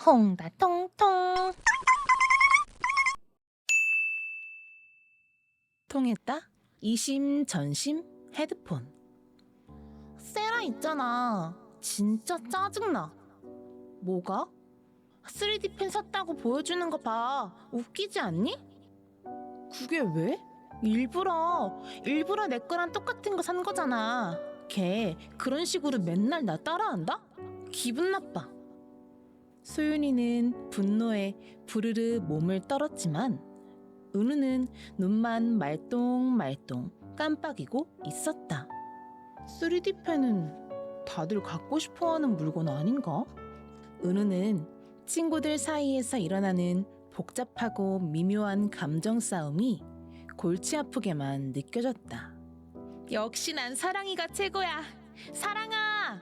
홍다통통. 통했다? 이심전심 헤드폰. 세라 있잖아. 진짜 짜증나. 뭐가? 3D 펜 샀다고 보여주는 거 봐. 웃기지 않니? 그게 왜? 일부러 내 거랑 똑같은 거 산 거잖아. 걔 그런 식으로 맨날 나 따라한다? 기분 나빠. 소윤이는 분노에 부르르 몸을 떨었지만 은우는 눈만 말똥말똥 깜빡이고 있었다. 3D 펜은 다들 갖고 싶어하는 물건 아닌가? 은우는 친구들 사이에서 일어나는 복잡하고 미묘한 감정 싸움이 골치 아프게만 느껴졌다. 역시 난 사랑이가 최고야. 사랑아!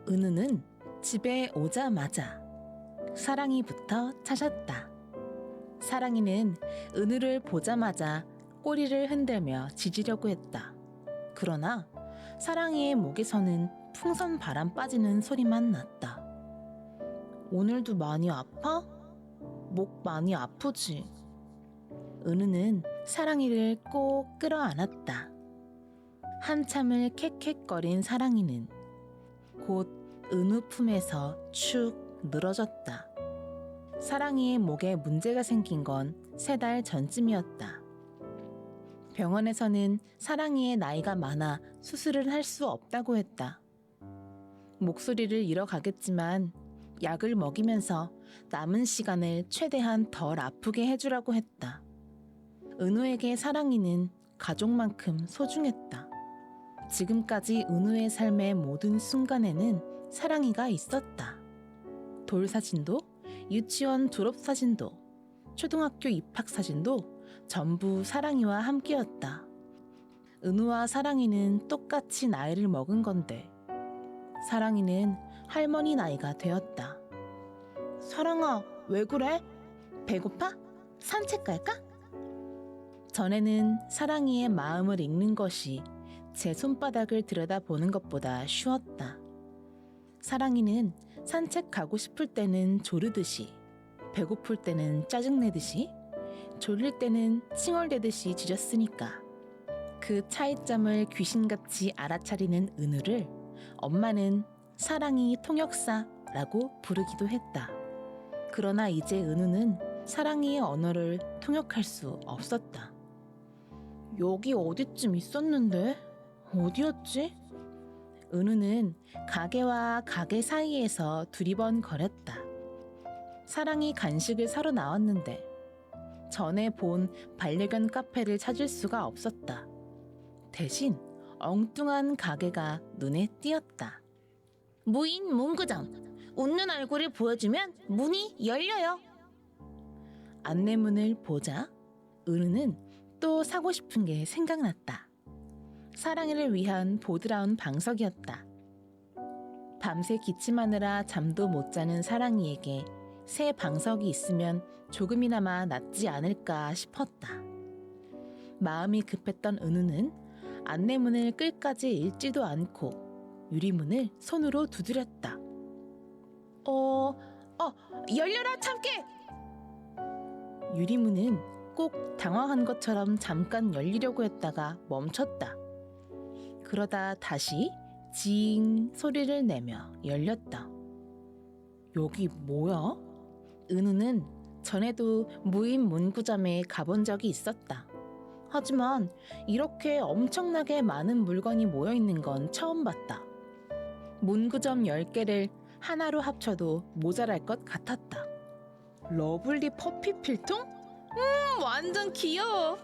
은우는 집에 오자마자 사랑이부터 찾았다. 사랑이는 은우를 보자마자 꼬리를 흔들며 짖으려고 했다. 그러나 사랑이의 목에서는 풍선 바람 빠지는 소리만 났다. 오늘도 많이 아파? 목 많이 아프지? 은우는 사랑이를 꼭 끌어안았다. 한참을 캑캑거린 사랑이는 곧 은우 품에서 축 늘어졌다. 사랑이의 목에 문제가 생긴 건 3달 전쯤이었다. 병원에서는 사랑이의 나이가 많아 수술을 할 수 없다고 했다. 목소리를 잃어가겠지만 약을 먹이면서 남은 시간을 최대한 덜 아프게 해주라고 했다. 은우에게 사랑이는 가족만큼 소중했다. 지금까지 은우의 삶의 모든 순간에는 사랑이가 있었다. 돌사진도, 유치원 졸업사진도, 초등학교 입학사진도 전부 사랑이와 함께였다. 은우와 사랑이는 똑같이 나이를 먹은 건데 사랑이는 할머니 나이가 되었다. 사랑아, 왜 그래? 배고파? 산책 갈까? 전에는 사랑이의 마음을 읽는 것이 제 손바닥을 들여다보는 것보다 쉬웠다. 사랑이는 산책 가고 싶을 때는 조르듯이, 배고플 때는 짜증내듯이, 졸릴 때는 칭얼대듯이 짖었으니까. 그 차이점을 귀신같이 알아차리는 은우를 엄마는 사랑이 통역사라고 부르기도 했다. 그러나 이제 은우는 사랑이의 언어를 통역할 수 없었다. 여기 어디쯤 있었는데? 어디였지? 은우는 가게와 가게 사이에서 두리번거렸다. 사랑이 간식을 사러 나왔는데 전에 본 반려견 카페를 찾을 수가 없었다. 대신 엉뚱한 가게가 눈에 띄었다. 무인 문구점. 웃는 얼굴을 보여주면 문이 열려요. 안내문을 보자 은우는 또 사고 싶은 게 생각났다. 사랑이를 위한 보드라운 방석이었다. 밤새 기침하느라 잠도 못 자는 사랑이에게 새 방석이 있으면 조금이나마 낫지 않을까 싶었다. 마음이 급했던 은우는 안내문을 끝까지 읽지도 않고 유리문을 손으로 두드렸다. 열려라 참깨! 유리문은 꼭 당황한 것처럼 잠깐 열리려고 했다가 멈췄다. 그러다 다시 징 소리를 내며 열렸다. 여기 뭐야? 은우는 전에도 무인 문구점에 가본 적이 있었다. 하지만 이렇게 엄청나게 많은 물건이 모여있는 건 처음 봤다. 문구점 10개를 하나로 합쳐도 모자랄 것 같았다. 러블리 퍼피 필통? 완전 귀여워.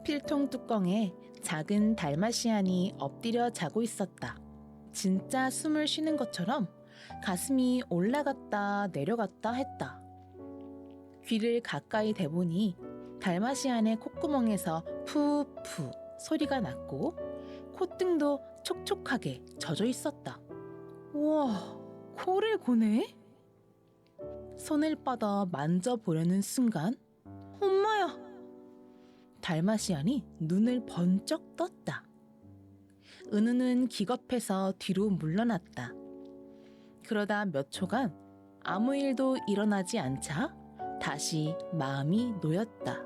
필통 뚜껑에 작은 달마시안이 엎드려 자고 있었다. 진짜 숨을 쉬는 것처럼 가슴이 올라갔다 내려갔다 했다. 귀를 가까이 대보니 달마시안의 콧구멍에서 푸푸 소리가 났고 콧등도 촉촉하게 젖어 있었다. 우와, 코를 고네? 손을 뻗어 만져보려는 순간 엄마야! 달마시안이 눈을 번쩍 떴다. 은우는 기겁해서 뒤로 물러났다. 그러다 몇 초간 아무 일도 일어나지 않자 다시 마음이 놓였다.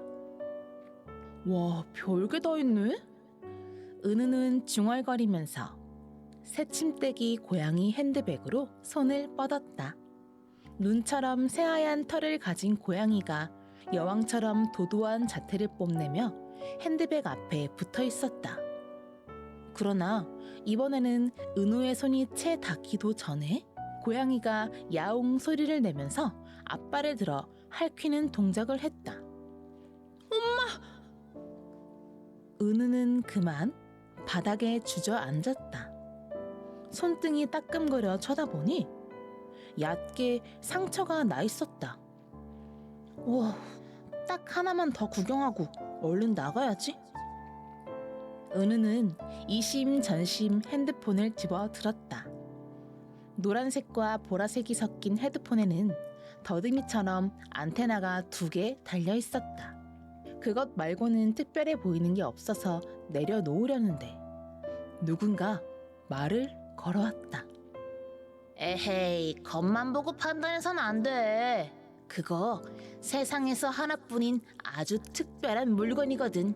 와, 별게 다 있네? 은우는 중얼거리면서 새침대기 고양이 핸드백으로 손을 뻗었다. 눈처럼 새하얀 털을 가진 고양이가 여왕처럼 도도한 자태를 뽐내며 핸드백 앞에 붙어 있었다. 그러나 이번에는 은우의 손이 채 닿기도 전에 고양이가 야옹 소리를 내면서 앞발을 들어 핥히는 동작을 했다. 은우는 그만 바닥에 주저앉았다. 손등이 따끔거려 쳐다보니 얕게 상처가 나 있었다. 와, 딱 하나만 더 구경하고 얼른 나가야지. 은우는 이심전심 핸드폰을 집어 들었다. 노란색과 보라색이 섞인 헤드폰에는 더듬이처럼 안테나가 2개 달려 있었다. 그것 말고는 특별해 보이는 게 없어서 내려놓으려는데 누군가 말을 걸어왔다. 에헤이, 겉만 보고 판단해선 안 돼. 그거 세상에서 하나뿐인 아주 특별한 물건이거든.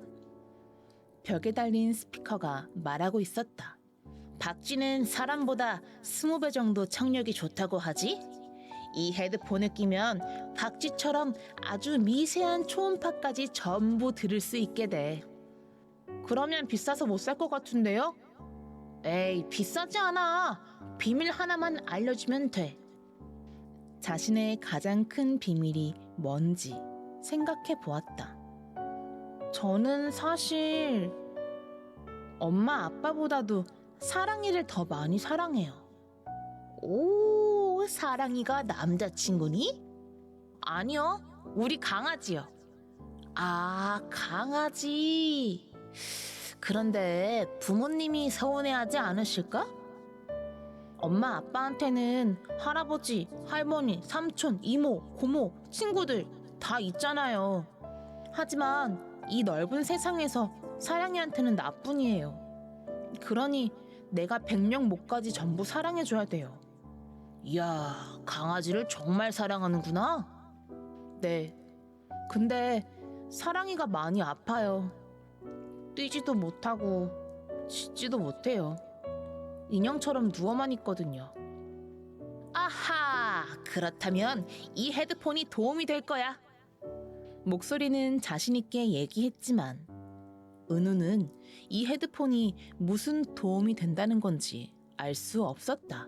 벽에 달린 스피커가 말하고 있었다. 박쥐는 사람보다 20배 정도 청력이 좋다고 하지? 이 헤드폰을 끼면 박쥐처럼 아주 미세한 초음파까지 전부 들을 수 있게 돼. 그러면 비싸서 못 살 것 같은데요? 에이, 비싸지 않아. 비밀 하나만 알려주면 돼. 자신의 가장 큰 비밀이 뭔지 생각해 보았다. 저는 사실 엄마 아빠보다도 사랑이를 더 많이 사랑해요. 오, 사랑이가 남자친구니? 아니요, 우리 강아지요. 아, 강아지. 그런데 부모님이 서운해하지 않으실까? 엄마 아빠한테는 할아버지, 할머니, 삼촌, 이모, 고모, 친구들 다 있잖아요. 하지만 이 넓은 세상에서 사랑이한테는 나뿐이에요. 그러니 내가 100명 목까지 전부 사랑해줘야 돼요. 이야, 강아지를 정말 사랑하는구나. 네. 근데 사랑이가 많이 아파요. 뛰지도 못하고 짖지도 못해요. 인형처럼 누워만 있거든요. 아하, 그렇다면 이 헤드폰이 도움이 될 거야. 목소리는 자신있게 얘기했지만 은우는 이 헤드폰이 무슨 도움이 된다는 건지 알 수 없었다.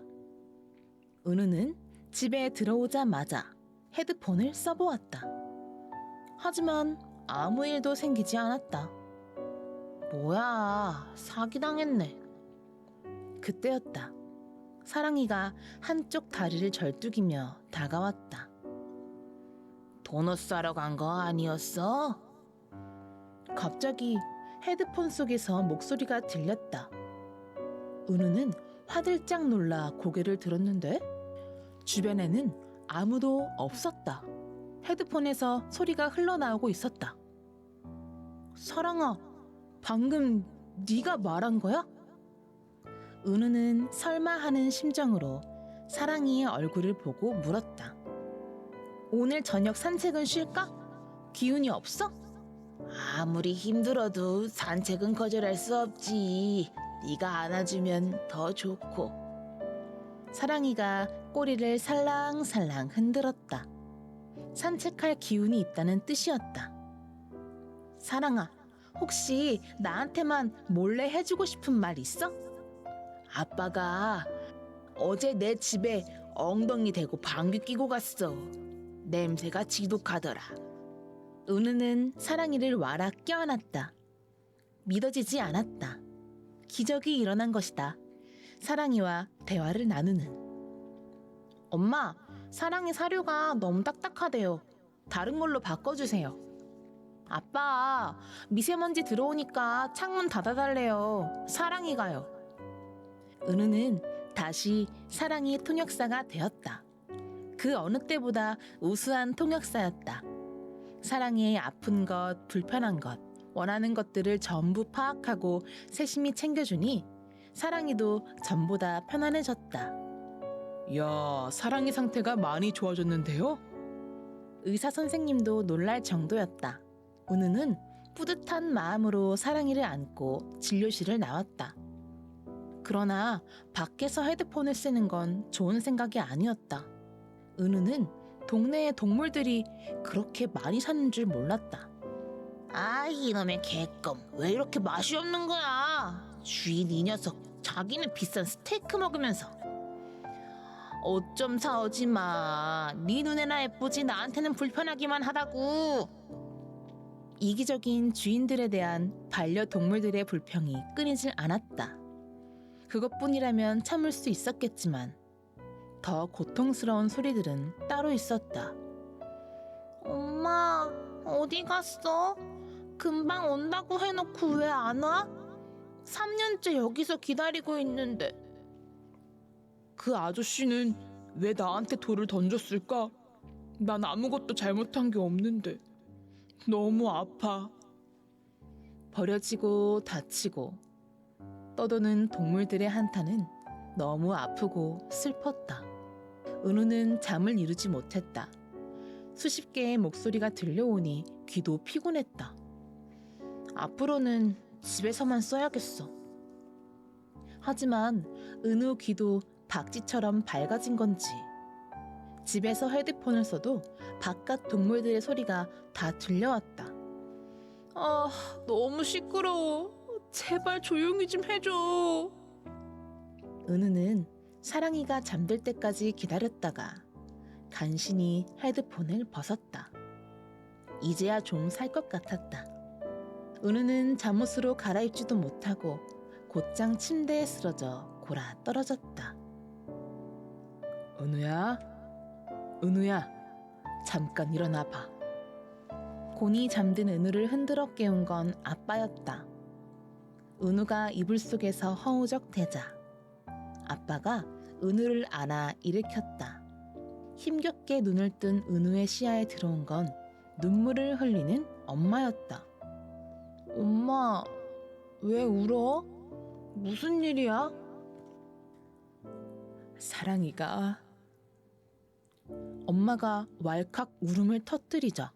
은우는 집에 들어오자마자 헤드폰을 써보았다. 하지만 아무 일도 생기지 않았다. 뭐야, 사기당했네. 그때였다. 사랑이가 한쪽 다리를 절뚝이며 다가왔다. 도넛 사러 간 거 아니었어? 갑자기 헤드폰 속에서 목소리가 들렸다. 은우는 화들짝 놀라 고개를 들었는데 주변에는 아무도 없었다. 헤드폰에서 소리가 흘러나오고 있었다. 사랑아, 방금 네가 말한 거야? 은우는 설마 하는 심정으로 사랑이의 얼굴을 보고 물었다. 오늘 저녁 산책은 쉴까? 기운이 없어? 아무리 힘들어도 산책은 거절할 수 없지. 네가 안아주면 더 좋고. 사랑이가 꼬리를 살랑살랑 흔들었다. 산책할 기운이 있다는 뜻이었다. 사랑아, 혹시 나한테만 몰래 해주고 싶은 말 있어? 아빠가 어제 내 집에 엉덩이 대고 방귀 뀌고 갔어. 냄새가 지독하더라. 은우는 사랑이를 와라 껴안았다. 믿어지지 않았다. 기적이 일어난 것이다. 사랑이와 대화를 나누는. 엄마, 사랑이 사료가 너무 딱딱하대요. 다른 걸로 바꿔주세요. 아빠, 미세먼지 들어오니까 창문 닫아달래요. 사랑이가요. 은우는 다시 사랑이 통역사가 되었다. 그 어느 때보다 우수한 통역사였다. 사랑이의 아픈 것, 불편한 것, 원하는 것들을 전부 파악하고 세심히 챙겨주니 사랑이도 전보다 편안해졌다. 야, 사랑이 상태가 많이 좋아졌는데요? 의사 선생님도 놀랄 정도였다. 은우는 뿌듯한 마음으로 사랑이를 안고 진료실을 나왔다. 그러나 밖에서 헤드폰을 쓰는 건 좋은 생각이 아니었다. 은우는 동네의 동물들이 그렇게 많이 사는 줄 몰랐다. 아, 이놈의 개껌, 왜 이렇게 맛이 없는 거야? 주인 이 녀석, 자기는 비싼 스테이크 먹으면서. 옷 좀 사오지 마. 네 눈에나 예쁘지 나한테는 불편하기만 하다고. 이기적인 주인들에 대한 반려동물들의 불평이 끊이질 않았다. 그것뿐이라면 참을 수 있었겠지만 더 고통스러운 소리들은 따로 있었다. 엄마, 어디 갔어? 금방 온다고 해놓고 왜 안 와? 3년째 여기서 기다리고 있는데. 그 아저씨는 왜 나한테 돌을 던졌을까? 난 아무것도 잘못한 게 없는데. 너무 아파. 버려지고 다치고 떠도는 동물들의 한탄은 너무 아프고 슬펐다. 은우는 잠을 이루지 못했다. 수십 개의 목소리가 들려오니 귀도 피곤했다. 앞으로는 집에서만 써야겠어. 하지만 은우 귀도 박쥐처럼 밝아진 건지 집에서 헤드폰을 써도 바깥 동물들의 소리가 다 들려왔다. 아, 너무 시끄러워. 제발 조용히 좀 해줘. 은우는 사랑이가 잠들 때까지 기다렸다가 간신히 헤드폰을 벗었다. 이제야 좀 살 것 같았다. 은우는 잠옷으로 갈아입지도 못하고 곧장 침대에 쓰러져 골아 떨어졌다. 은우야, 은우야, 잠깐 일어나 봐. 곤히 잠든 은우를 흔들어 깨운 건 아빠였다. 은우가 이불 속에서 허우적대자 아빠가 은우를 안아 일으켰다. 힘겹게 눈을 뜬 은우의 시야에 들어온 건 눈물을 흘리는 엄마였다. 엄마, 왜 울어? 무슨 일이야? 사랑이가... 엄마가 왈칵 울음을 터뜨리자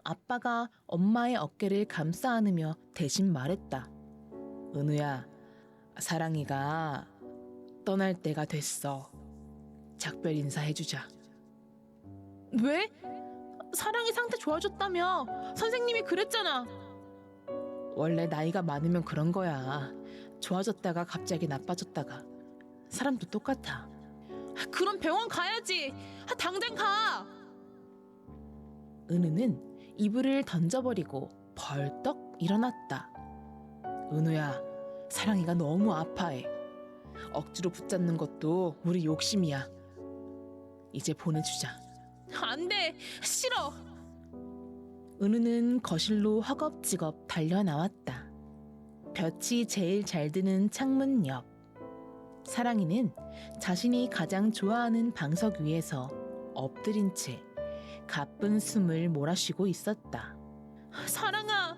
아빠가 엄마의 어깨를 감싸 안으며 대신 말했다. 은우야, 사랑이가 떠날 때가 됐어. 작별 인사해주자. 왜? 사랑이 상태 좋아졌다며. 선생님이 그랬잖아. 원래 나이가 많으면 그런 거야. 좋아졌다가 갑자기 나빠졌다가. 사람도 똑같아. 그럼 병원 가야지. 당장 가. 은우는 이불을 던져버리고 벌떡 일어났다. 은우야, 사랑이가 너무 아파해. 억지로 붙잡는 것도 우리 욕심이야. 이제 보내주자. 안 돼, 싫어. 은우는 거실로 허겁지겁 달려나왔다. 볕이 제일 잘 드는 창문 옆. 사랑이는 자신이 가장 좋아하는 방석 위에서 엎드린 채 가쁜 숨을 몰아쉬고 있었다. 사랑아!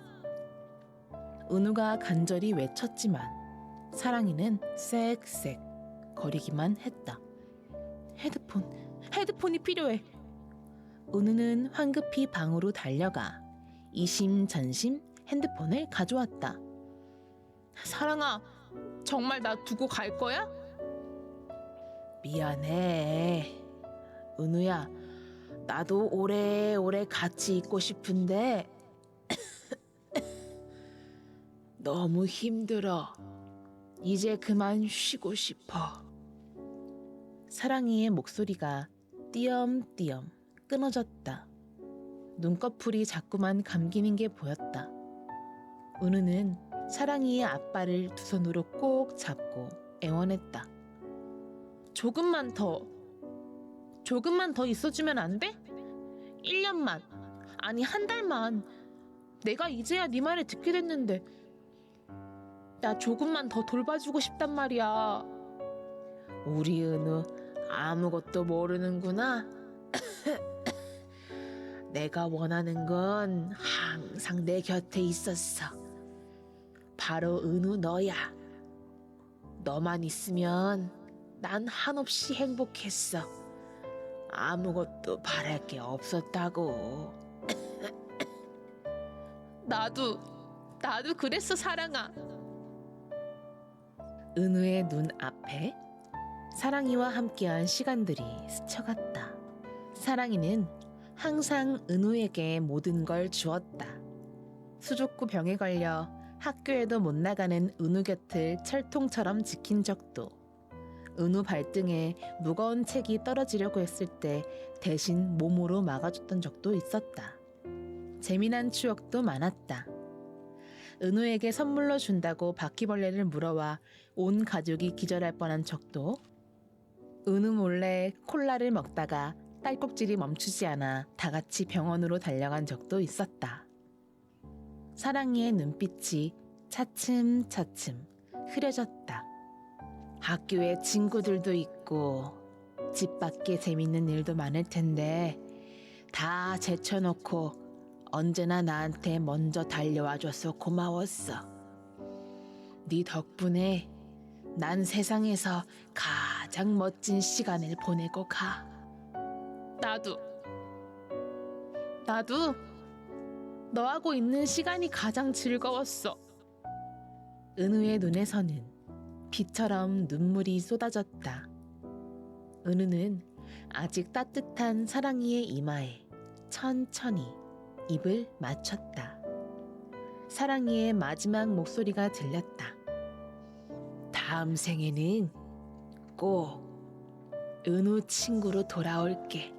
은우가 간절히 외쳤지만 사랑이는 쌕쌕 거리기만 했다. 헤드폰이 필요해. 은우는 황급히 방으로 달려가 이심전심 핸드폰을 가져왔다. 사랑아, 정말 나 두고 갈 거야? 미안해. 은우야, 나도 오래오래 같이 있고 싶은데 너무 힘들어. 이제 그만 쉬고 싶어. 사랑이의 목소리가 띄엄띄엄 끊어졌다. 눈꺼풀이 자꾸만 감기는 게 보였다. 은우는 사랑이의 앞발을 두 손으로 꼭 잡고 애원했다. 조금만 더 있어주면 안 돼? 1년만, 아니 한 달만. 내가 이제야 네 말을 듣게 됐는데 나 조금만 더 돌봐주고 싶단 말이야. 우리 은우 아무것도 모르는구나. 내가 원하는 건 항상 내 곁에 있었어. 바로 은우 너야. 너만 있으면 난 한없이 행복했어. 아무것도 바랄 게 없었다고. 나도 그랬어, 사랑아. 은우의 눈 앞에 사랑이와 함께한 시간들이 스쳐갔다. 사랑이는 항상 은우에게 모든 걸 주었다. 수족구 병에 걸려 학교에도 못 나가는 은우 곁을 철통처럼 지킨 적도, 은우 발등에 무거운 책이 떨어지려고 했을 때 대신 몸으로 막아줬던 적도 있었다. 재미난 추억도 많았다. 은우에게 선물로 준다고 바퀴벌레를 물어와 온 가족이 기절할 뻔한 적도, 은우 몰래 콜라를 먹다가 딸꾹질이 멈추지 않아 다 같이 병원으로 달려간 적도 있었다. 사랑이의 눈빛이 차츰차츰 흐려졌다. 학교에 친구들도 있고 집 밖에 재밌는 일도 많을 텐데 다 제쳐놓고 언제나 나한테 먼저 달려와줘서 고마웠어. 네 덕분에 난 세상에서 가장 멋진 시간을 보내고 가. 나도 너하고 있는 시간이 가장 즐거웠어. 은우의 눈에서는 비처럼 눈물이 쏟아졌다. 은우는 아직 따뜻한 사랑이의 이마에 천천히 입을 맞췄다. 사랑이의 마지막 목소리가 들렸다. 다음 생에는 꼭 은우 친구로 돌아올게.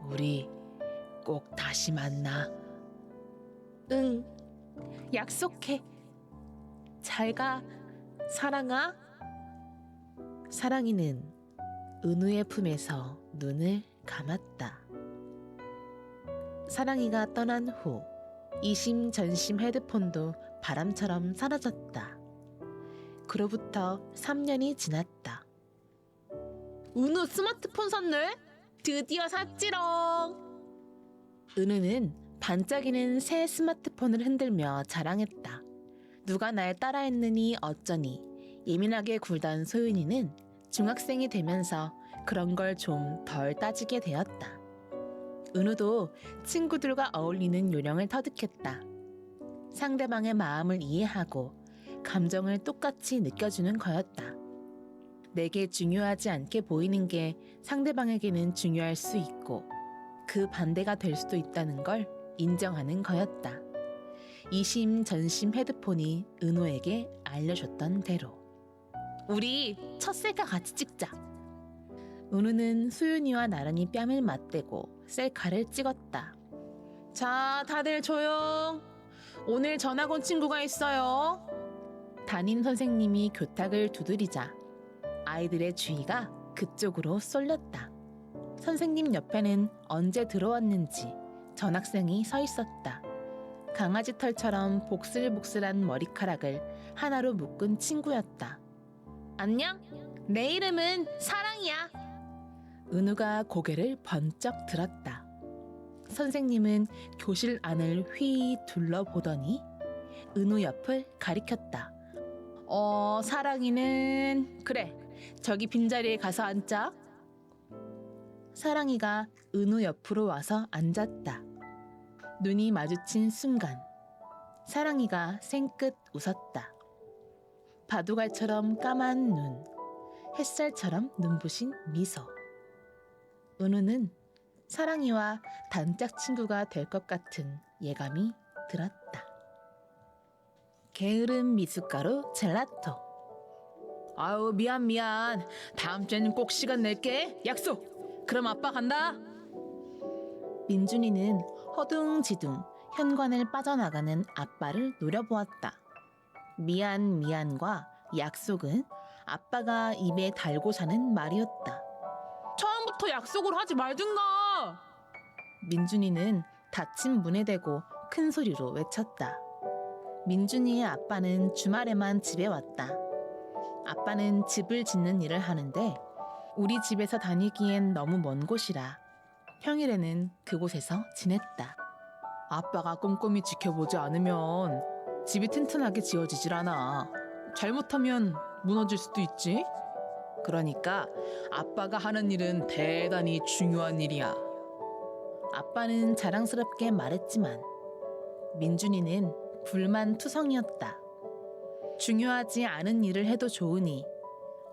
우리 꼭 다시 만나. 응, 약속해. 잘 가, 사랑아. 사랑이는 은우의 품에서 눈을 감았다. 사랑이가 떠난 후 이심전심 헤드폰도 바람처럼 사라졌다. 그로부터 3년이 지났다. 은우 스마트폰 샀네? 드디어 샀지롱. 은우는 반짝이는 새 스마트폰을 흔들며 자랑했다. 누가 날 따라했느니 어쩌니 예민하게 굴던 소윤이는 중학생이 되면서 그런 걸 좀 덜 따지게 되었다. 은우도 친구들과 어울리는 요령을 터득했다. 상대방의 마음을 이해하고 감정을 똑같이 느껴주는 거였다. 내게 중요하지 않게 보이는 게 상대방에게는 중요할 수 있고 그 반대가 될 수도 있다는 걸 인정하는 거였다. 이심전심 헤드폰이 은우에게 알려줬던 대로. 우리 첫 셀카 같이 찍자. 은우는 수윤이와 나란히 뺨을 맞대고 셀카를 찍었다. 자, 다들 조용. 오늘 전학 온 친구가 있어요. 담임 선생님이 교탁을 두드리자 아이들의 주의가 그쪽으로 쏠렸다. 선생님 옆에는 언제 들어왔는지 전학생이 서 있었다. 강아지 털처럼 복슬복슬한 머리카락을 하나로 묶은 친구였다. 안녕? 내 이름은 사랑이야. 은우가 고개를 번쩍 들었다. 선생님은 교실 안을 휘 둘러보더니 은우 옆을 가리켰다. 사랑이는 그래, 저기 빈자리에 가서 앉자. 사랑이가 은우 옆으로 와서 앉았다. 눈이 마주친 순간 사랑이가 생긋 웃었다. 바둑알처럼 까만 눈, 햇살처럼 눈부신 미소. 은우는 사랑이와 단짝 친구가 될 것 같은 예감이 들었다. 게으른 미숫가루 젤라또. 아유, 미안. 다음 주에는 꼭 시간 낼게. 약속. 그럼 아빠 간다. 민준이는 허둥지둥 현관을 빠져나가는 아빠를 노려보았다. 미안과 약속은 아빠가 입에 달고 사는 말이었다. 처음부터 약속을 하지 말든가. 민준이는 닫힌 문에 대고 큰 소리로 외쳤다. 민준이의 아빠는 주말에만 집에 왔다. 아빠는 집을 짓는 일을 하는데 우리 집에서 다니기엔 너무 먼 곳이라 평일에는 그곳에서 지냈다. 아빠가 꼼꼼히 지켜보지 않으면 집이 튼튼하게 지어지질 않아. 잘못하면 무너질 수도 있지. 그러니까 아빠가 하는 일은 대단히 중요한 일이야. 아빠는 자랑스럽게 말했지만 민준이는 불만투성이었다. 중요하지 않은 일을 해도 좋으니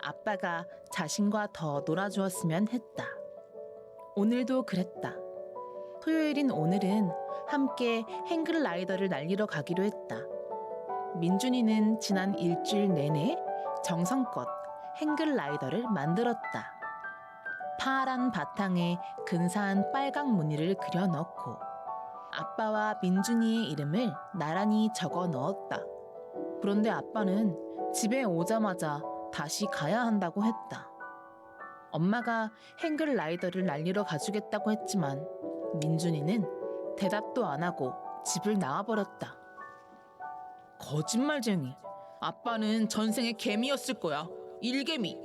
아빠가 자신과 더 놀아주었으면 했다. 오늘도 그랬다. 토요일인 오늘은 함께 행글라이더를 날리러 가기로 했다. 민준이는 지난 일주일 내내 정성껏 행글라이더를 만들었다. 파란 바탕에 근사한 빨강 무늬를 그려 넣고 아빠와 민준이의 이름을 나란히 적어 넣었다. 그런데 아빠는 집에 오자마자 다시 가야 한다고 했다. 엄마가 행글라이더를 날리러 가주겠다고 했지만 민준이는 대답도 안 하고 집을 나와버렸다. 거짓말쟁이. 아빠는 전생에 개미였을 거야. 일개미.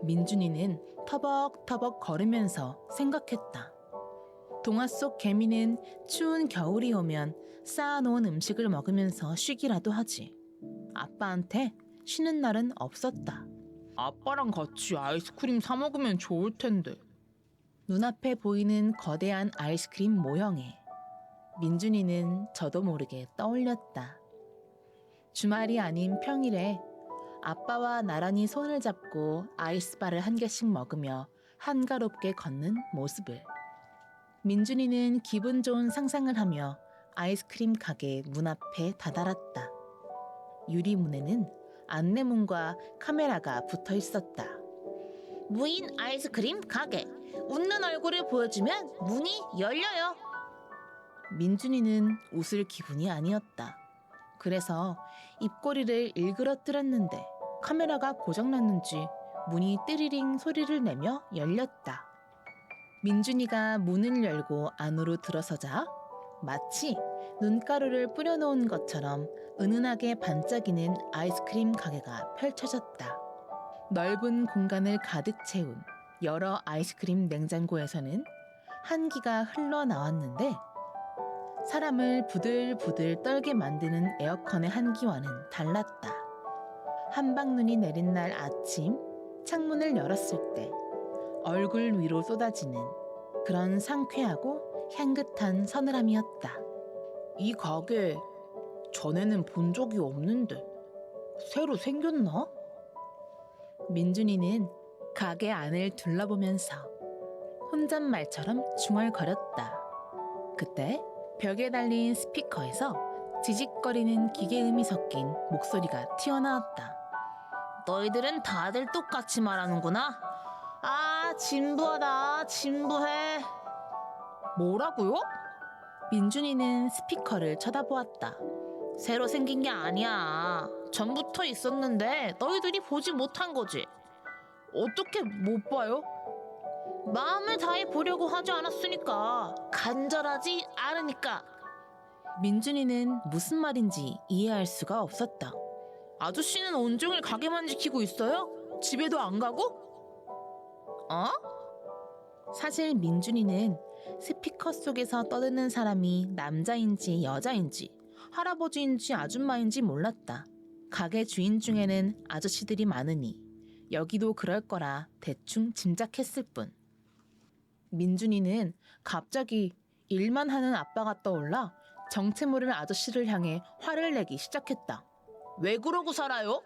민준이는 터벅터벅 걸으면서 생각했다. 동화 속 개미는 추운 겨울이 오면 쌓아놓은 음식을 먹으면서 쉬기라도 하지. 아빠한테 쉬는 날은 없었다. 아빠랑 같이 아이스크림 사 먹으면 좋을 텐데. 눈앞에 보이는 거대한 아이스크림 모형에 민준이는 저도 모르게 떠올렸다. 주말이 아닌 평일에 아빠와 나란히 손을 잡고 아이스바를 한 개씩 먹으며 한가롭게 걷는 모습을. 민준이는 기분 좋은 상상을 하며 아이스크림 가게 문 앞에 다다랐다. 유리문에는 안내문과 카메라가 붙어 있었다. 무인 아이스크림 가게. 웃는 얼굴을 보여주면 문이 열려요. 민준이는 웃을 기분이 아니었다. 그래서 입꼬리를 일그러뜨렸는데 카메라가 고장났는지 문이 띠리링 소리를 내며 열렸다. 민준이가 문을 열고 안으로 들어서자 마치 눈가루를 뿌려놓은 것처럼 은은하게 반짝이는 아이스크림 가게가 펼쳐졌다. 넓은 공간을 가득 채운 여러 아이스크림 냉장고에서는 한기가 흘러나왔는데 사람을 부들부들 떨게 만드는 에어컨의 한기와는 달랐다. 한방눈이 내린 날 아침 창문을 열었을 때 얼굴 위로 쏟아지는 그런 상쾌하고 향긋한 서늘함이었다. 이 가게 전에는 본 적이 없는데 새로 생겼나? 민준이는 가게 안을 둘러보면서 혼잣말처럼 중얼거렸다. 그때 벽에 달린 스피커에서 지직거리는 기계음이 섞인 목소리가 튀어나왔다. 너희들은 다들 똑같이 말하는구나. 아, 진부하다. 진부해. 뭐라고요? 민준이는 스피커를 쳐다보았다. 새로 생긴 게 아니야. 전부터 있었는데 너희들이 보지 못한 거지. 어떻게 못 봐요? 마음을 다해 보려고 하지 않았으니까. 간절하지 않으니까. 민준이는 무슨 말인지 이해할 수가 없었다. 아저씨는 온종일 가게만 지키고 있어요? 집에도 안 가고? 어? 사실 민준이는 스피커 속에서 떠드는 사람이 남자인지 여자인지 할아버지인지 아줌마인지 몰랐다. 가게 주인 중에는 아저씨들이 많으니 여기도 그럴 거라 대충 짐작했을 뿐. 민준이는 갑자기 일만 하는 아빠가 떠올라 정체 모를 아저씨를 향해 화를 내기 시작했다. 왜 그러고 살아요?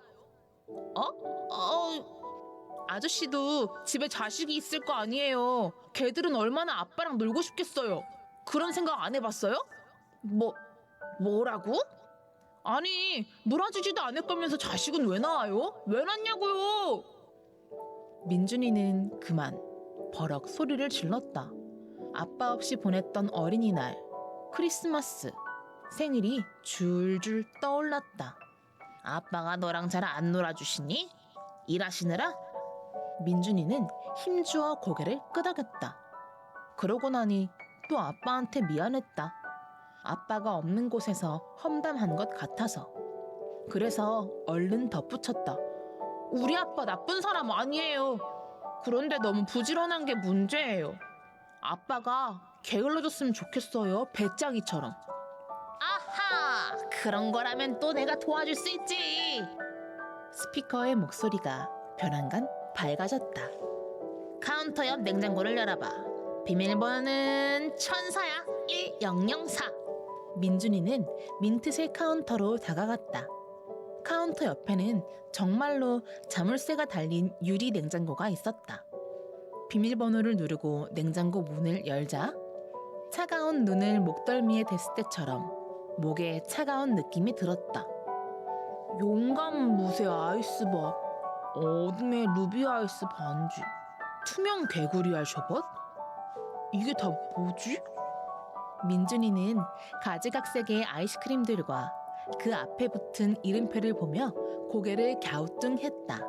아저씨도 집에 자식이 있을 거 아니에요. 걔들은 얼마나 아빠랑 놀고 싶겠어요. 그런 생각 안 해봤어요? 뭐라고? 아니, 놀아주지도 않을 거면서 자식은 왜 낳아요? 왜 낳냐고요? 민준이는 그만 버럭 소리를 질렀다. 아빠 없이 보냈던 어린이날, 크리스마스, 생일이 줄줄 떠올랐다. 아빠가 너랑 잘 안 놀아주시니? 일하시느라? 민준이는 힘주어 고개를 끄덕였다. 그러고 나니 또 아빠한테 미안했다. 아빠가 없는 곳에서 험담한 것 같아서. 그래서 얼른 덧붙였다. 우리 아빠 나쁜 사람 아니에요. 그런데 너무 부지런한 게 문제예요. 아빠가 게을러졌으면 좋겠어요. 배짱이처럼. 아하! 그런 거라면 또 내가 도와줄 수 있지. 스피커의 목소리가 벼랑간 밝아졌다. 카운터 옆 냉장고를 열어봐. 비밀번호는 천사야. 1004. 민준이는 민트색 카운터로 다가갔다. 카운터 옆에는 정말로 자물쇠가 달린 유리 냉장고가 있었다. 비밀번호를 누르고 냉장고 문을 열자 차가운 눈을 목덜미에 댔을 때처럼 목에 차가운 느낌이 들었다. 용감 무쇠 아이스박, 어둠의 루비 아이스 반지, 투명 개구리 알쇼벗? 이게 다 뭐지? 민준이는 가지각색의 아이스크림들과 그 앞에 붙은 이름표를 보며 고개를 갸우뚱했다.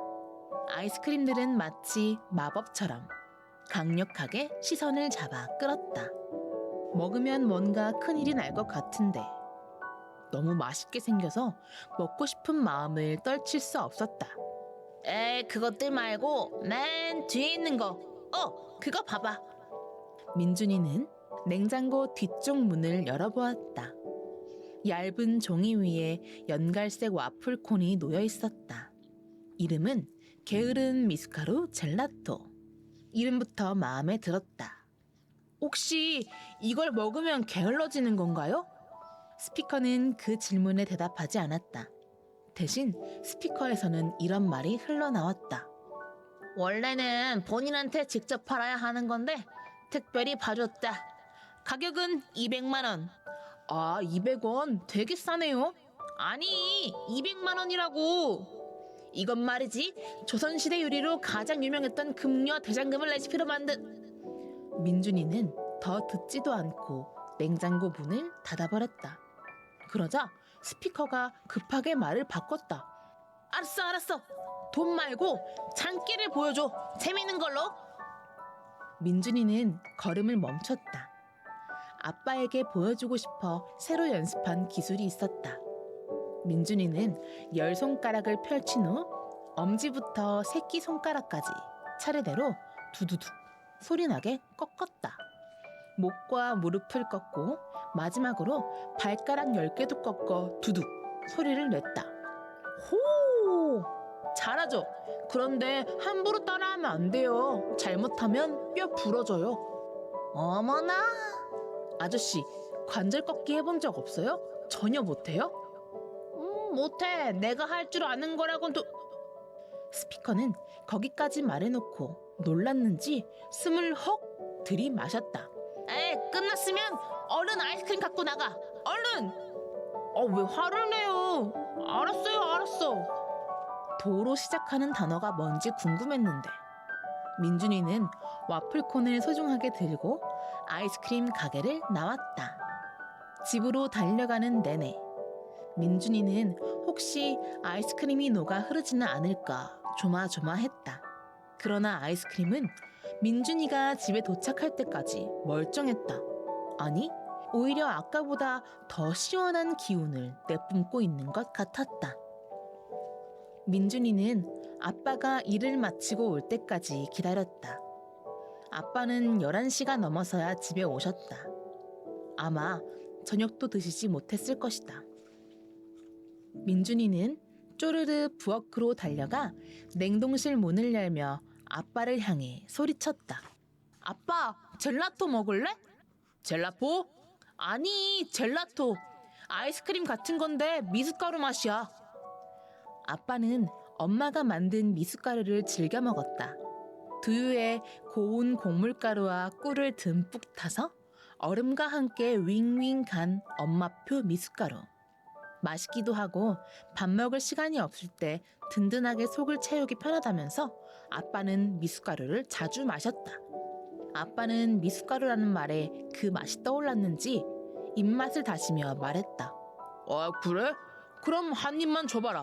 아이스크림들은 마치 마법처럼 강력하게 시선을 잡아 끌었다. 먹으면 뭔가 큰일이 날 것 같은데 너무 맛있게 생겨서 먹고 싶은 마음을 떨칠 수 없었다. 에이, 그것들 말고 맨 뒤에 있는 거. 그거 봐봐. 민준이는 냉장고 뒤쪽 문을 열어보았다. 얇은 종이 위에 연갈색 와플콘이 놓여 있었다. 이름은 게으른 미숫가루 젤라또. 이름부터 마음에 들었다. 혹시 이걸 먹으면 게을러지는 건가요? 스피커는 그 질문에 대답하지 않았다. 대신 스피커에서는 이런 말이 흘러나왔다. 원래는 본인한테 직접 팔아야 하는 건데 특별히 봐줬다. 가격은 200만 원. 아, 200원 되게 싸네요. 아니, 200만 원이라고. 이건 말이지 조선시대 요리로 가장 유명했던 금녀 대장금을 레시피로 만든. 민준이는 더 듣지도 않고 냉장고 문을 닫아버렸다. 그러자 스피커가 급하게 말을 바꿨다. 알았어. 돈 말고 장기를 보여줘. 재밌는 걸로. 민준이는 걸음을 멈췄다. 아빠에게 보여주고 싶어 새로 연습한 기술이 있었다. 민준이는 10손가락을 펼친 후 엄지부터 새끼손가락까지 차례대로 두두둑 소리나게 꺾었다. 목과 무릎을 꺾고 마지막으로 발가락 10개도 꺾어 두둑 소리를 냈다. 호! 잘하죠? 그런데 함부로 따라하면 안 돼요. 잘못하면 뼈 부러져요. 어머나! 아저씨, 관절 꺾기 해본 적 없어요? 전혀 못해요? 못해. 내가 할 줄 아는 거라곤 또... 스피커는 거기까지 말해놓고 놀랐는지 숨을 헉 들이마셨다. 에이, 끝났으면 얼른 아이스크림 갖고 나가. 얼른! 왜 화를 내요? 알았어. 도로 시작하는 단어가 뭔지 궁금했는데 민준이는 와플콘을 소중하게 들고 아이스크림 가게를 나왔다. 집으로 달려가는 내내 민준이는 혹시 아이스크림이 녹아 흐르지는 않을까 조마조마했다. 그러나 아이스크림은 민준이가 집에 도착할 때까지 멀쩡했다. 아니, 오히려 아까보다 더 시원한 기운을 내뿜고 있는 것 같았다. 민준이는 아빠가 일을 마치고 올 때까지 기다렸다. 아빠는 11시가 넘어서야 집에 오셨다. 아마 저녁도 드시지 못했을 것이다. 민준이는 쪼르르 부엌으로 달려가 냉동실 문을 열며 아빠를 향해 소리쳤다. 아빠, 젤라또 먹을래? 젤라포? 아니, 젤라또. 아이스크림 같은 건데 미숫가루 맛이야. 아빠는 엄마가 만든 미숫가루를 즐겨 먹었다. 두유에 고운 곡물가루와 꿀을 듬뿍 타서 얼음과 함께 윙윙 간 엄마표 미숫가루. 맛있기도 하고 밥 먹을 시간이 없을 때 든든하게 속을 채우기 편하다면서 아빠는 미숫가루를 자주 마셨다. 아빠는 미숫가루라는 말에 그 맛이 떠올랐는지 입맛을 다시며 말했다. 그래? 그럼 한 입만 줘봐라.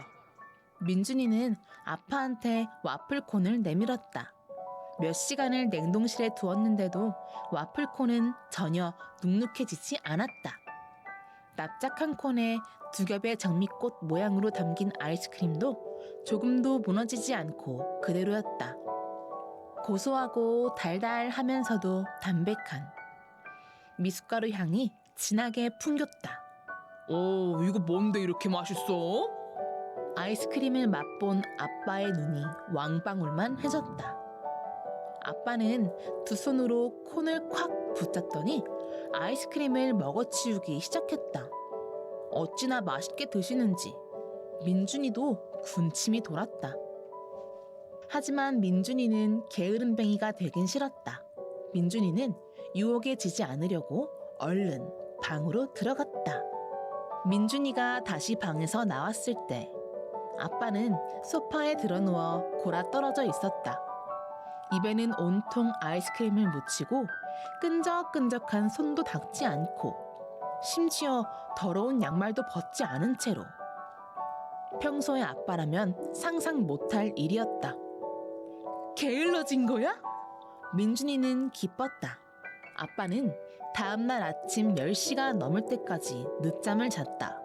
민준이는 아빠한테 와플콘을 내밀었다. 몇 시간을 냉동실에 두었는데도 와플콘은 전혀 눅눅해지지 않았다. 납작한 콘에 2겹의 장미꽃 모양으로 담긴 아이스크림도 조금도 무너지지 않고 그대로였다. 고소하고 달달하면서도 담백한 미숫가루 향이 진하게 풍겼다. 이거 뭔데 이렇게 맛있어? 아이스크림을 맛본 아빠의 눈이 왕방울만 해졌다. 아빠는 두 손으로 콘을 콱 붙잡더니 아이스크림을 먹어치우기 시작했다. 어찌나 맛있게 드시는지 민준이도 군침이 돌았다. 하지만 민준이는 게으름뱅이가 되긴 싫었다. 민준이는 유혹에 지지 않으려고 얼른 방으로 들어갔다. 민준이가 다시 방에서 나왔을 때 아빠는 소파에 드러누워 골아 떨어져 있었다. 입에는 온통 아이스크림을 묻히고 끈적끈적한 손도 닦지 않고 심지어 더러운 양말도 벗지 않은 채로. 평소의 아빠라면 상상 못할 일이었다. 게을러진 거야? 민준이는 기뻤다. 아빠는 다음날 아침 10시가 넘을 때까지 늦잠을 잤다.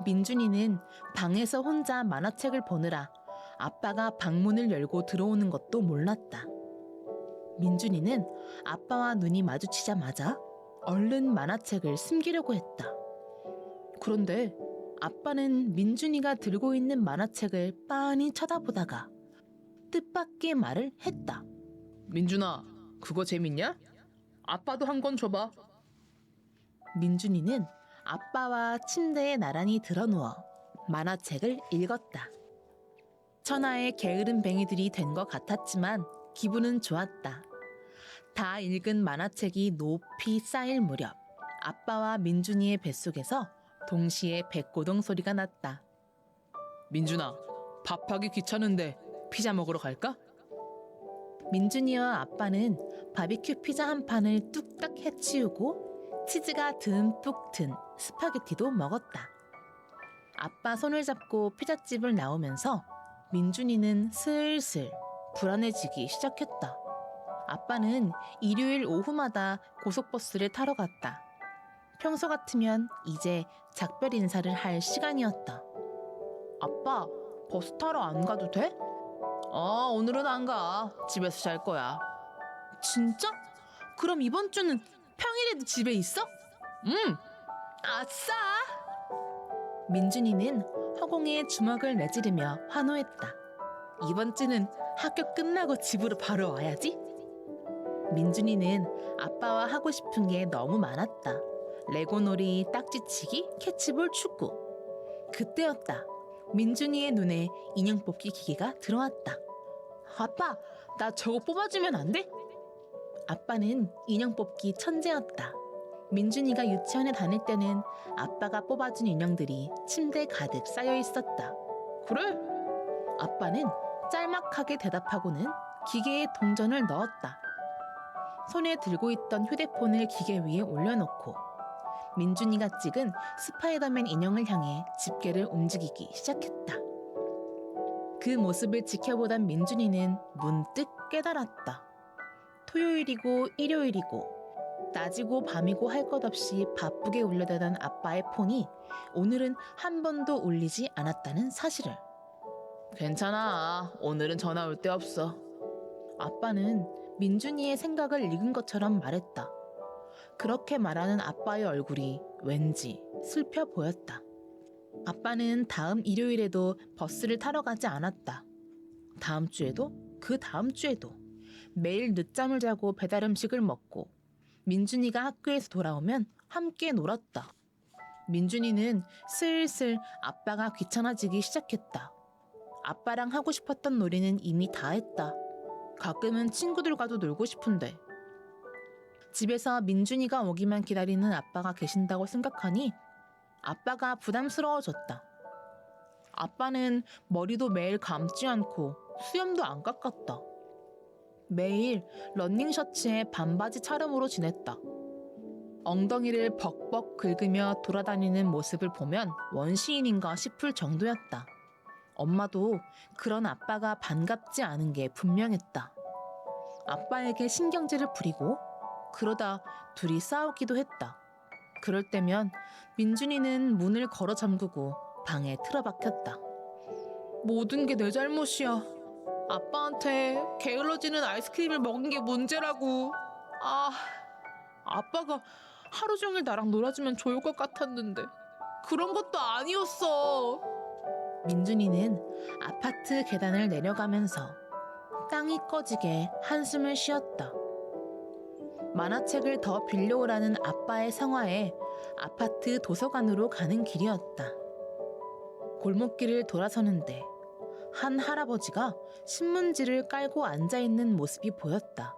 민준이는 방에서 혼자 만화책을 보느라 아빠가 방문을 열고 들어오는 것도 몰랐다. 민준이는 아빠와 눈이 마주치자마자 얼른 만화책을 숨기려고 했다. 그런데 아빠는 민준이가 들고 있는 만화책을 빤히 쳐다보다가 뜻밖의 말을 했다. 민준아, 그거 재밌냐? 아빠도 한 권 줘봐. 민준이는 아빠와 침대에 나란히 드러누워 만화책을 읽었다. 천하의 게으름뱅이들이 된 것 같았지만 기분은 좋았다. 다 읽은 만화책이 높이 쌓일 무렵 아빠와 민준이의 뱃속에서 동시에 백고동 소리가 났다. 민준아, 밥하기 귀찮은데 피자 먹으러 갈까? 민준이와 아빠는 바비큐 피자 한 판을 뚝딱 해치우고 치즈가 듬뿍 든 스파게티도 먹었다. 아빠 손을 잡고 피자집을 나오면서 민준이는 슬슬 불안해지기 시작했다. 아빠는 일요일 오후마다 고속버스를 타러 갔다. 평소 같으면 이제 작별 인사를 할 시간이었다. 아빠, 버스 타러 안 가도 돼? 오늘은 안 가. 집에서 잘 거야. 진짜? 그럼 이번 주는 평일에도 집에 있어? 아싸! 민준이는 허공에 주먹을 내지르며 환호했다. 이번 주는 학교 끝나고 집으로 바로 와야지. 민준이는 아빠와 하고 싶은 게 너무 많았다. 레고놀이, 딱지치기, 캐치볼, 축구. 그때였다. 민준이의 눈에 인형 뽑기 기계가 들어왔다. 아빠, 나 저거 뽑아주면 안 돼? 아빠는 인형 뽑기 천재였다. 민준이가 유치원에 다닐 때는 아빠가 뽑아준 인형들이 침대 가득 쌓여 있었다. 그래? 아빠는 짤막하게 대답하고는 기계에 동전을 넣었다. 손에 들고 있던 휴대폰을 기계 위에 올려놓고 민준이가 찍은 스파이더맨 인형을 향해 집게를 움직이기 시작했다. 그 모습을 지켜보던 민준이는 문득 깨달았다. 토요일이고 일요일이고 낮이고 밤이고 할 것 없이 바쁘게 울려대던 아빠의 폰이 오늘은 한 번도 울리지 않았다는 사실을. 괜찮아. 오늘은 전화 올 데 없어. 아빠는 민준이의 생각을 읽은 것처럼 말했다. 그렇게 말하는 아빠의 얼굴이 왠지 슬퍼 보였다. 아빠는 다음 일요일에도 버스를 타러 가지 않았다. 다음 주에도 그 다음 주에도 매일 늦잠을 자고 배달 음식을 먹고 민준이가 학교에서 돌아오면 함께 놀았다. 민준이는 슬슬 아빠가 귀찮아지기 시작했다. 아빠랑 하고 싶었던 놀이는 이미 다 했다. 가끔은 친구들과도 놀고 싶은데. 집에서 민준이가 오기만 기다리는 아빠가 계신다고 생각하니 아빠가 부담스러워졌다. 아빠는 머리도 매일 감지 않고 수염도 안 깎았다. 매일 러닝 셔츠에 반바지 차림으로 지냈다. 엉덩이를 벅벅 긁으며 돌아다니는 모습을 보면 원시인인가 싶을 정도였다. 엄마도 그런 아빠가 반갑지 않은 게 분명했다. 아빠에게 신경질을 부리고 그러다 둘이 싸우기도 했다. 그럴 때면 민준이는 문을 걸어 잠그고 방에 틀어박혔다. 모든 게 내 잘못이야. 아빠한테 게을러지는 아이스크림을 먹은 게 문제라고. 아빠가 하루 종일 나랑 놀아주면 좋을 것 같았는데 그런 것도 아니었어. 민준이는 아파트 계단을 내려가면서 땅이 꺼지게 한숨을 쉬었다. 만화책을 더 빌려오라는 아빠의 성화에 아파트 도서관으로 가는 길이었다. 골목길을 돌아서는데 한 할아버지가 신문지를 깔고 앉아있는 모습이 보였다.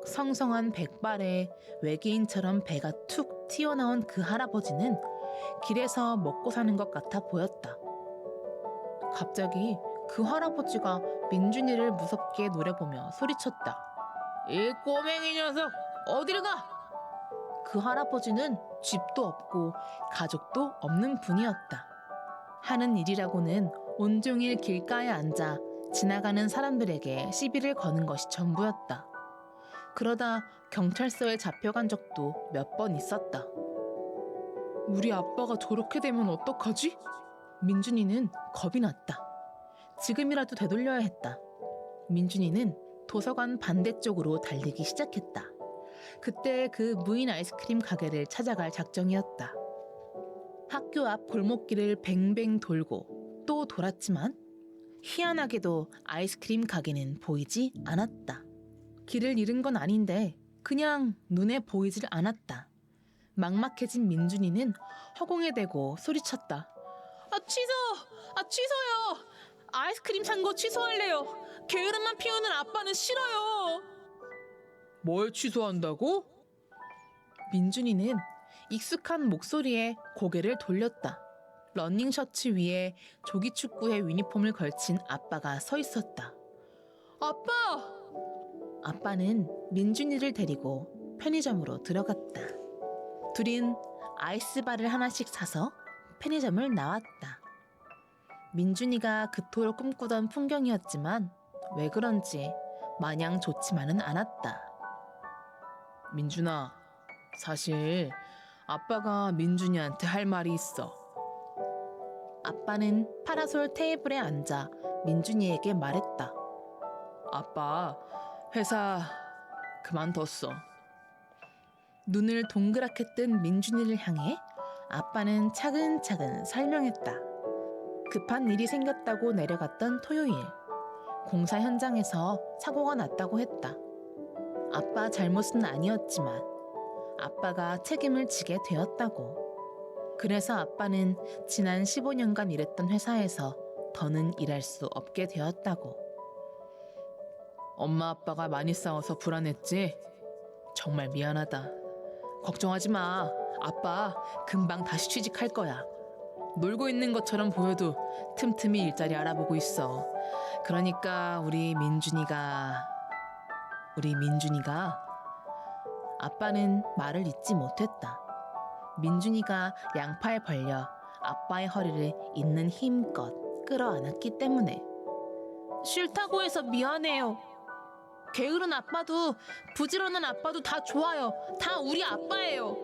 성성한 백발에 외계인처럼 배가 툭 튀어나온 그 할아버지는 길에서 먹고 사는 것 같아 보였다. 갑자기 그 할아버지가 민준이를 무섭게 노려보며 소리쳤다. 이 꼬맹이 녀석, 어디를 가? 그 할아버지는 집도 없고 가족도 없는 분이었다. 하는 일이라고는 온종일 길가에 앉아 지나가는 사람들에게 시비를 거는 것이 전부였다. 그러다 경찰서에 잡혀간 적도 몇 번 있었다. 우리 아빠가 저렇게 되면 어떡하지? 민준이는 겁이 났다. 지금이라도 되돌려야 했다. 민준이는 도서관 반대쪽으로 달리기 시작했다. 그때 그 무인 아이스크림 가게를 찾아갈 작정이었다. 학교 앞 골목길을 뱅뱅 돌고 또 돌았지만 희한하게도 아이스크림 가게는 보이지 않았다. 길을 잃은 건 아닌데 그냥 눈에 보이질 않았다. 막막해진 민준이는 허공에 대고 소리쳤다. 취소요! 아이스크림 산 거 취소할래요. 게으름만 피우는 아빠는 싫어요. 뭘 취소한다고? 민준이는 익숙한 목소리에 고개를 돌렸다. 러닝 셔츠 위에 조기축구의 유니폼을 걸친 아빠가 서 있었다. 아빠! 아빠는 민준이를 데리고 편의점으로 들어갔다. 둘인 아이스바를 하나씩 사서 편의점을 나왔다. 민준이가 그토록 꿈꾸던 풍경이었지만 왜 그런지 마냥 좋지만은 않았다. 민준아, 사실 아빠가 민준이한테 할 말이 있어. 아빠는 파라솔 테이블에 앉아 민준이에게 말했다. 아빠, 회사 그만뒀어. 눈을 동그랗게 뜬 민준이를 향해 아빠는 차근차근 설명했다. 급한 일이 생겼다고 내려갔던 토요일, 공사 현장에서 사고가 났다고 했다. 아빠 잘못은 아니었지만 아빠가 책임을 지게 되었다고. 그래서 아빠는 지난 15년간 일했던 회사에서 더는 일할 수 없게 되었다고. 엄마 아빠가 많이 싸워서 불안했지? 정말 미안하다. 걱정하지 마. 아빠 금방 다시 취직할 거야. 놀고 있는 것처럼 보여도 틈틈이 일자리 알아보고 있어. 그러니까 우리 민준이가 아빠는 말을 잇지 못했다. 민준이가 양팔 벌려 아빠의 허리를 있는 힘껏 끌어안았기 때문에. 싫다고 해서 미안해요. 게으른 아빠도 부지런한 아빠도 다 좋아요. 다 우리 아빠예요.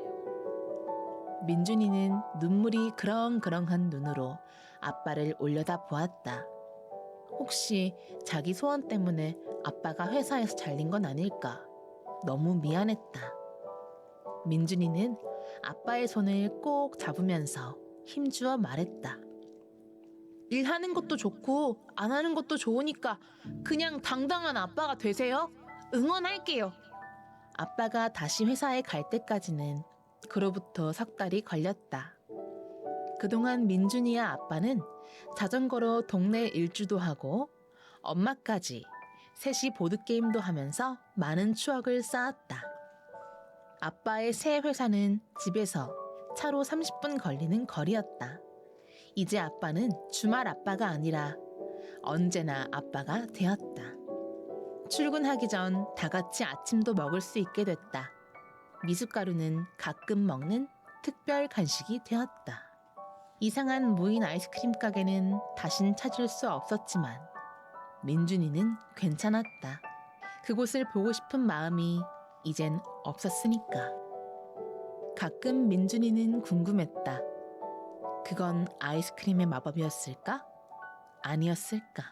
민준이는 눈물이 그렁그렁한 눈으로 아빠를 올려다 보았다. 혹시 자기 소원 때문에 아빠가 회사에서 잘린 건 아닐까? 너무 미안했다. 민준이는 아빠의 손을 꼭 잡으면서 힘주어 말했다. 일하는 것도 좋고 안 하는 것도 좋으니까 그냥 당당한 아빠가 되세요. 응원할게요. 아빠가 다시 회사에 갈 때까지는 그로부터 석 달이 걸렸다. 그동안 민준이와 아빠는 자전거로 동네 일주도 하고 엄마까지 셋이 보드게임도 하면서 많은 추억을 쌓았다. 아빠의 새 회사는 집에서 차로 30분 걸리는 거리였다. 이제 아빠는 주말 아빠가 아니라 언제나 아빠가 되었다. 출근하기 전 다 같이 아침도 먹을 수 있게 됐다. 미숫가루는 가끔 먹는 특별 간식이 되었다. 이상한 무인 아이스크림 가게는 다신 찾을 수 없었지만 민준이는 괜찮았다. 그곳을 보고 싶은 마음이 이젠 없었으니까. 가끔 민준이는 궁금했다. 그건 아이스크림의 마법이었을까? 아니었을까?